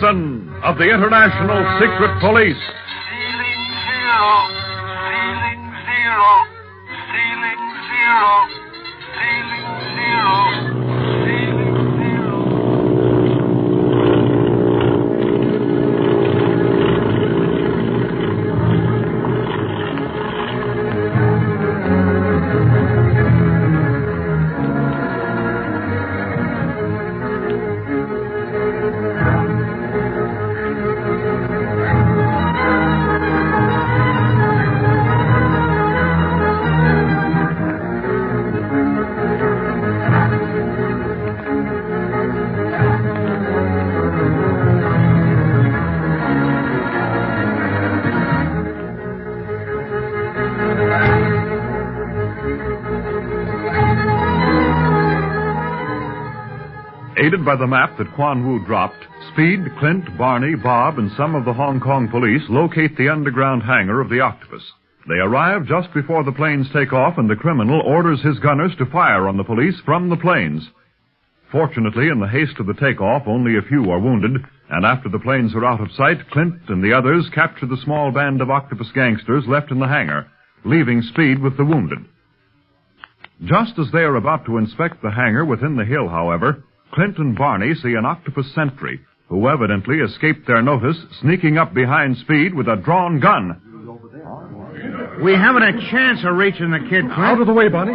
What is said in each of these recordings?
Gibson of the International Secret Police. Ceiling zero, ceiling zero, ceiling zero, ceiling zero, ceiling zero. Aided by the map that Quan Wu dropped, Speed, Clint, Barney, Bob, and some of the Hong Kong police locate the underground hangar of the Octopus. They arrive just before the planes take off, and the criminal orders his gunners to fire on the police from the planes. Fortunately, in the haste of the takeoff, only a few are wounded, and after the planes are out of sight, Clint and the others capture the small band of Octopus gangsters left in the hangar, leaving Speed with the wounded. Just as they are about to inspect the hangar within the hill, however, Clint and Barney see an Octopus sentry, who evidently escaped their notice, sneaking up behind Speed with a drawn gun. We haven't a chance of reaching the kid, Clint. Out of the way, Barney.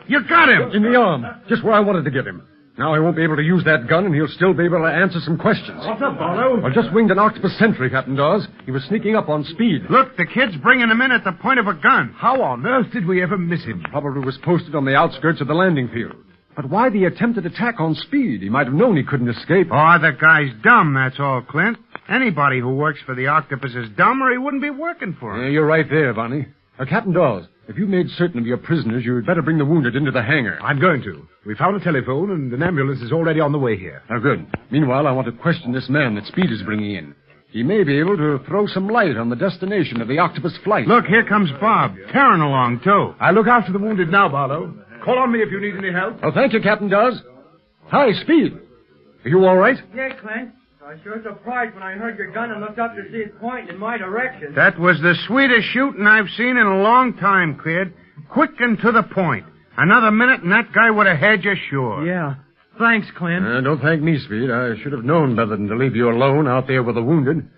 You got him! In the arm. Just where I wanted to get him. Now he won't be able to use that gun, and he'll still be able to answer some questions. What's up, Barlow? I just winged an Octopus sentry, Captain Dawes. He was sneaking up on Speed. Look, the kid's bringing him in at the point of a gun. How on earth did we ever miss him? Probably was posted on the outskirts of the landing field. But why the attempted attack on Speed? He might have known he couldn't escape. Oh, the guy's dumb, that's all, Clint. Anybody who works for the Octopus is dumb, or he wouldn't be working for him. Yeah, you're right there, Barney. Captain Dawes, if you've made certain of your prisoners, you'd better bring the wounded into the hangar. I'm going to. We found a telephone, and an ambulance is already on the way here. Now, good. Meanwhile, I want to question this man that Speed is bringing in. He may be able to throw some light on the destination of the Octopus flight. Look, here comes Bob, tearing along, too. I'll look after the wounded now, Barlow. Call on me if you need any help. Oh, thank you, Captain Dawes. Hi, Speed. Are you all right? Yeah, Clint. I was sure surprised when I heard your gun and looked up to see it pointing in my direction. That was the sweetest shooting I've seen in a long time, kid. Quick and to the point. Another minute and that guy would have had you sure. Yeah. Thanks, Clint. Don't thank me, Speed. I should have known better than to leave you alone out there with the wounded.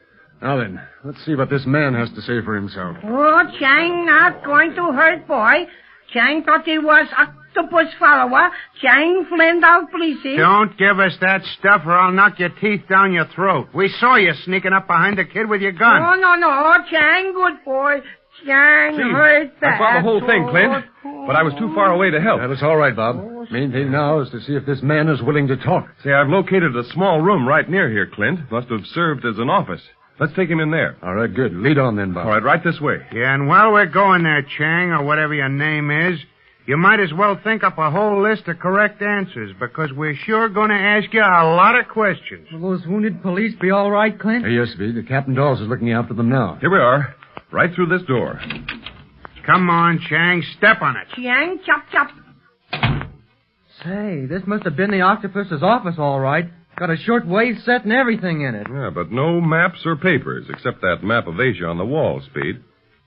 Now then, let's see what this man has to say for himself. Oh, Chang not going to hurt boy. Chang thought he was Octopus follower. Chang flend out police. Don't give us that stuff or I'll knock your teeth down your throat. We saw you sneaking up behind the kid with your gun. Oh, no. Chang, good boy. Chang hurt that. I saw the whole thing, Clint, but I was too far away to help. That's all right, Bob. Main thing now is to see if this man is willing to talk. Say, I've located a small room right near here, Clint. Must have served as an office. Let's take him in there. All right, good. Lead on then, Bob. All right, right this way. Yeah, and while we're going there, Chang, or whatever your name is, you might as well think up a whole list of correct answers, because we're sure going to ask you a lot of questions. Will those wounded police be all right, Clint? Yes, Speed. The Captain Dawes is looking after them now. Here we are, right through this door. Come on, Chang, step on it. Chang, chop. Say, this must have been the Octopus's office, all right. Got a short wave set and everything in it. Yeah, but no maps or papers, except that map of Asia on the wall, Speed.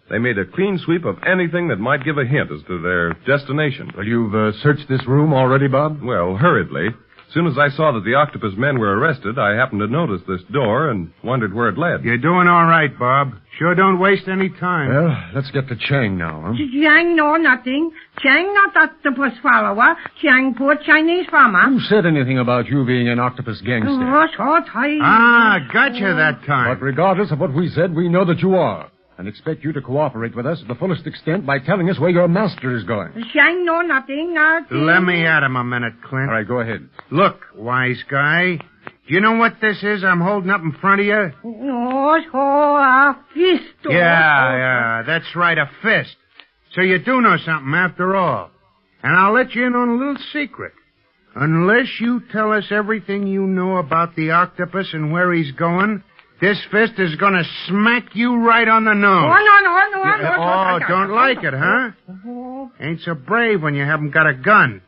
They made a clean sweep of anything that might give a hint as to their destination. Well, you've searched this room already, Bob? Well, hurriedly. As soon as I saw that the Octopus men were arrested, I happened to notice this door and wondered where it led. You're doing all right, Bob. Sure don't waste any time. Well, let's get to Chang now, huh? Chang know nothing. Chang not Octopus follower. Chang poor Chinese farmer. Who said anything about you being an Octopus gangster? Oh, so tight. Gotcha that time. But regardless of what we said, we know that you are. And expect you to cooperate with us to the fullest extent by telling us where your master is going. Chang know nothing. Let me at him a minute, Clint. All right, go ahead. Look, wise guy. Do you know what this is I'm holding up in front of you? Oh, so a fist. Yeah, that's right, a fist. So you do know something after all. And I'll let you in on a little secret. Unless you tell us everything you know about the Octopus and where he's going, this fist is going to smack you right on the nose. Oh, no. Don't like it, huh? Ain't so brave when you haven't got a gun.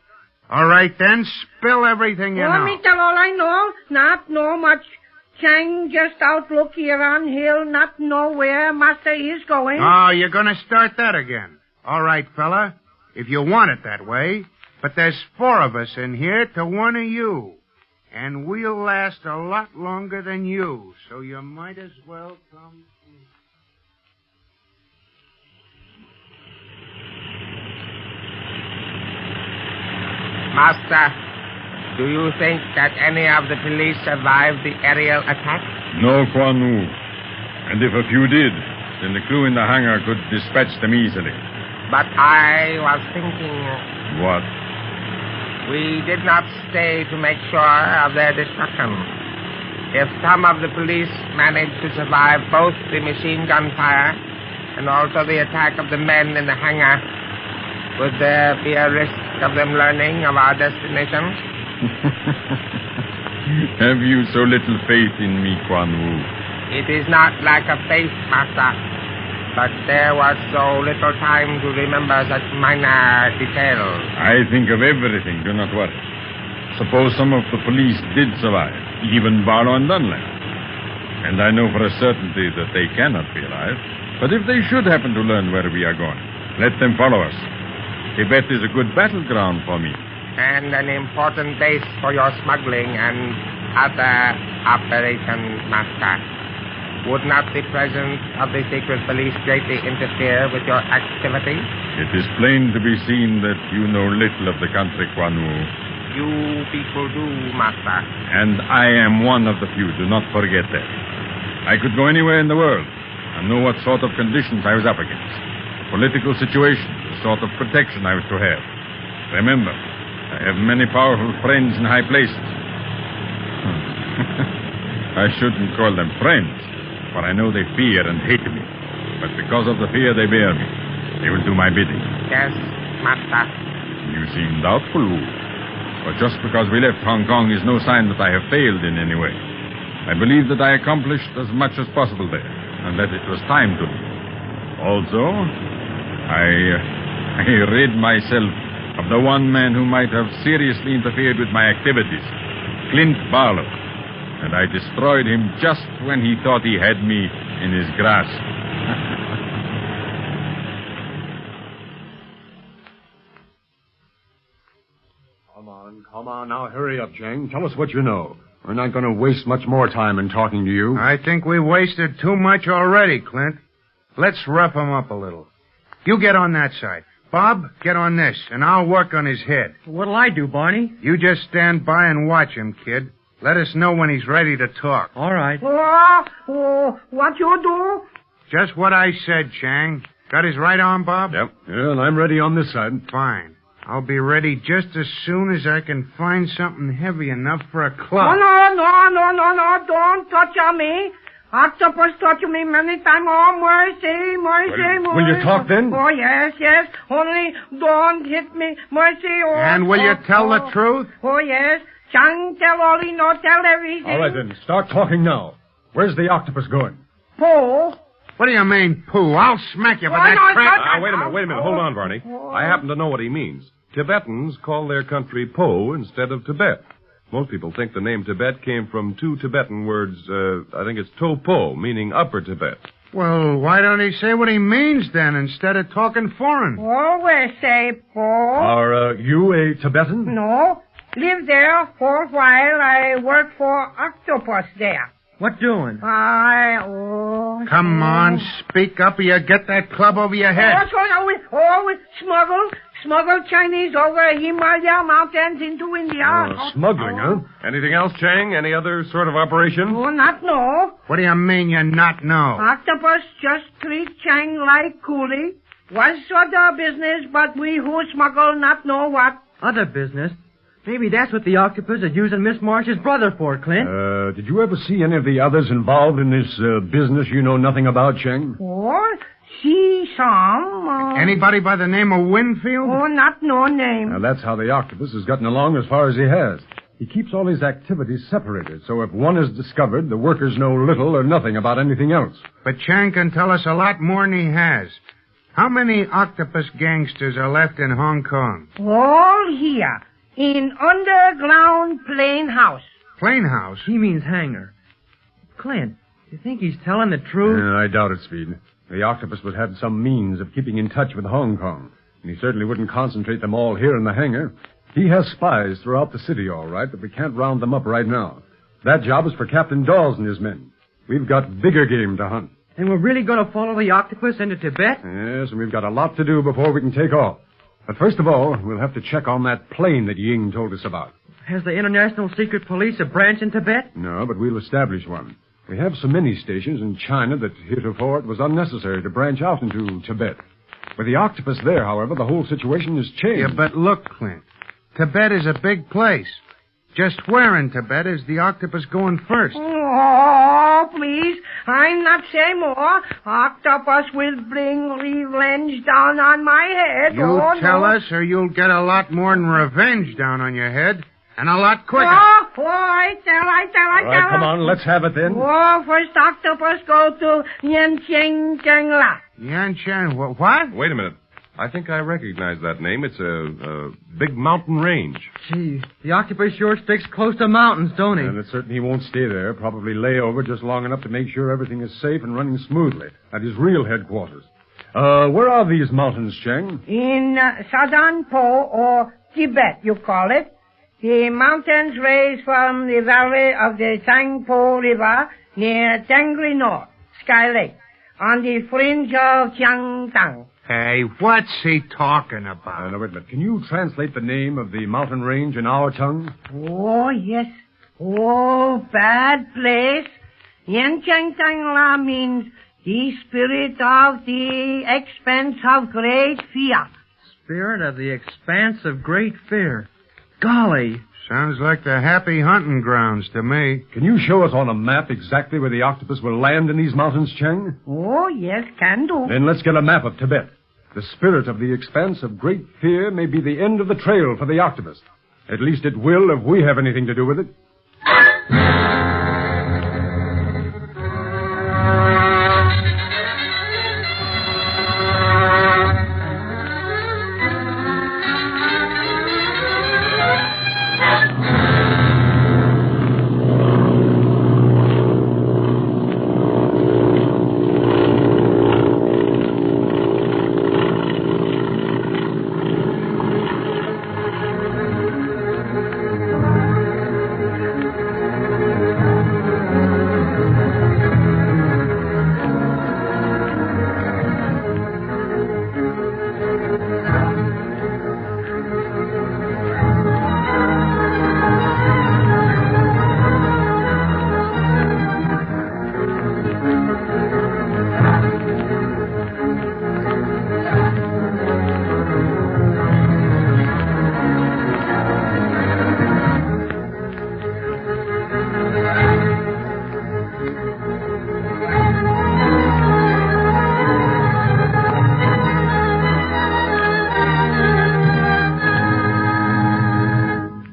All right, then. Spill everything you Want know. me tell all I know? Not know much. Chang just out look here on hill, not know where master is going. Oh, you're going to start that again. All right, fella. If you want it that way. But there's 4 of us in here to 1 of you. And we'll last a lot longer than you. So you might as well come... Master, do you think that any of the police survived the aerial attack? No, Quan Wu. And if a few did, then the crew in the hangar could dispatch them easily. But I was thinking... What? We did not stay to make sure of their destruction. If some of the police managed to survive both the machine gun fire and also the attack of the men in the hangar, would there be a risk of them learning of our destination? Have you so little faith in me, Quan Wu? It is not lack of faith, Master, but there was so little time to remember such minor details. I think of everything, do not worry. Suppose some of the police did survive, even Barlow and Dunlap. And I know for a certainty that they cannot be alive. But if they should happen to learn where we are going, let them follow us. Tibet is a good battleground for me. And an important base for your smuggling and other operations, Master. Would not the presence of the secret police greatly interfere with your activities? It is plain to be seen that you know little of the country, Quan Wu. You people do, Master. And I am one of the few, do not forget that. I could go anywhere in the world and know what sort of conditions I was up against. The political situation, the sort of protection I was to have. Remember, I have many powerful friends in high places. I shouldn't call them friends, for I know they fear and hate me. But because of the fear they bear me, they will do my bidding. Yes, Master. You seem doubtful, Wu. But just because we left Hong Kong is no sign that I have failed in any way. I believe that I accomplished as much as possible there, and that it was time to leave. Also, I rid myself of the one man who might have seriously interfered with my activities, Clint Barlow. And I destroyed him just when he thought he had me in his grasp. Come on, now hurry up, Chang. Tell us what you know. We're not going to waste much more time in talking to you. I think we wasted too much already, Clint. Let's rough him up a little. You get on that side. Bob, get on this, and I'll work on his head. What'll I do, Barney? You just stand by and watch him, kid. Let us know when he's ready to talk. All right. What you do? Just what I said, Chang. Got his right arm, Bob? Yep. Yeah, and I'm ready on this side. Fine. I'll be ready just as soon as I can find something heavy enough for a club. Oh, no. Don't touch on me. Octopus touched me many times. Oh, mercy. Will you talk then? Oh, yes. Only don't hit me. Mercy. Oh, And will you tell the truth? Oh, yes. Chang tell all he know, tell everything. All right, then. Start talking now. Where's the octopus going? Po. What do you mean, poo? I'll smack you for Oh, that no, crap. Wait a minute. Hold on, Barney. I happen to know what he means. Tibetans call their country Po instead of Tibet. Most people think the name Tibet came from 2 Tibetan words, I think it's To Po, meaning Upper Tibet. Well, why don't he say what he means then, instead of talking foreign? Always say Po. Are you a Tibetan? No. Live there for a while. I work for Octopus there. What doing? Come on, speak up or you get that club over your head. Smuggle Chinese over Himalaya mountains into India. Smuggling, huh? Anything else, Chang? Any other sort of operation? Oh, not no. What do you mean you not know? Octopus just treat Chang like coolie. Was other business, but we who smuggle not know what. Other business? Maybe that's what the octopus is using Miss Marsh's brother for, Clint. Did you ever see any of the others involved in this business you know nothing about, Chang? Oh, see some. Anybody by the name of Winfield? Oh, not no name. Now, that's how the octopus has gotten along as far as he has. He keeps all his activities separated, so if one is discovered, the workers know little or nothing about anything else. But Chang can tell us a lot more than he has. How many octopus gangsters are left in Hong Kong? All here. in underground plane house. Plane house? He means hangar. Clint, you think he's telling the truth? I doubt it, Speed. The Octopus would have some means of keeping in touch with Hong Kong. And he certainly wouldn't concentrate them all here in the hangar. He has spies throughout the city, all right, but we can't round them up right now. That job is for Captain Dawes and his men. We've got bigger game to hunt. And we're really going to follow the Octopus into Tibet? Yes, and we've got a lot to do before we can take off. But first of all, we'll have to check on that plane that Ying told us about. Has the International Secret Police a branch in Tibet? No, but we'll establish one. We have so many stations in China that heretofore it was unnecessary to branch out into Tibet. With the Octopus there, however, the whole situation has changed. Yeah, but look, Clint. Tibet is a big place. Just where in Tibet is the Octopus going first? Oh, please. I'm not saying more. Octopus will bring revenge down on my head. You tell us or you'll get a lot more than revenge down on your head. And a lot quicker. I tell. Come on, let's have it then. Oh, first Octopus go to Yancheng-la. Yancheng, what? Wait a minute. I think I recognize that name. It's a big mountain range. Gee, the Octopus sure sticks close to mountains, don't he? And it certainly won't stay there. Probably lay over just long enough to make sure everything is safe and running smoothly at his real headquarters. Where are these mountains, Cheng? In southern Po, or Tibet, you call it. The mountains rise from the valley of the Tangpo River near Tangri North, Sky Lake, on the fringe of Chiangtang. Hey, what's he talking about? Now, wait a minute. Can you translate the name of the mountain range in our tongue? Oh, yes. Oh, bad place. Yancheng-tang-la means the spirit of the expanse of great fear. Spirit of the expanse of great fear. Golly. Sounds like the happy hunting grounds to me. Can you show us on a map exactly where the Octopus will land in these mountains, Cheng? Oh, yes, can do. Then let's get a map of Tibet. The spirit of the expanse of great fear may be the end of the trail for the Octopus. At least it will if we have anything to do with it.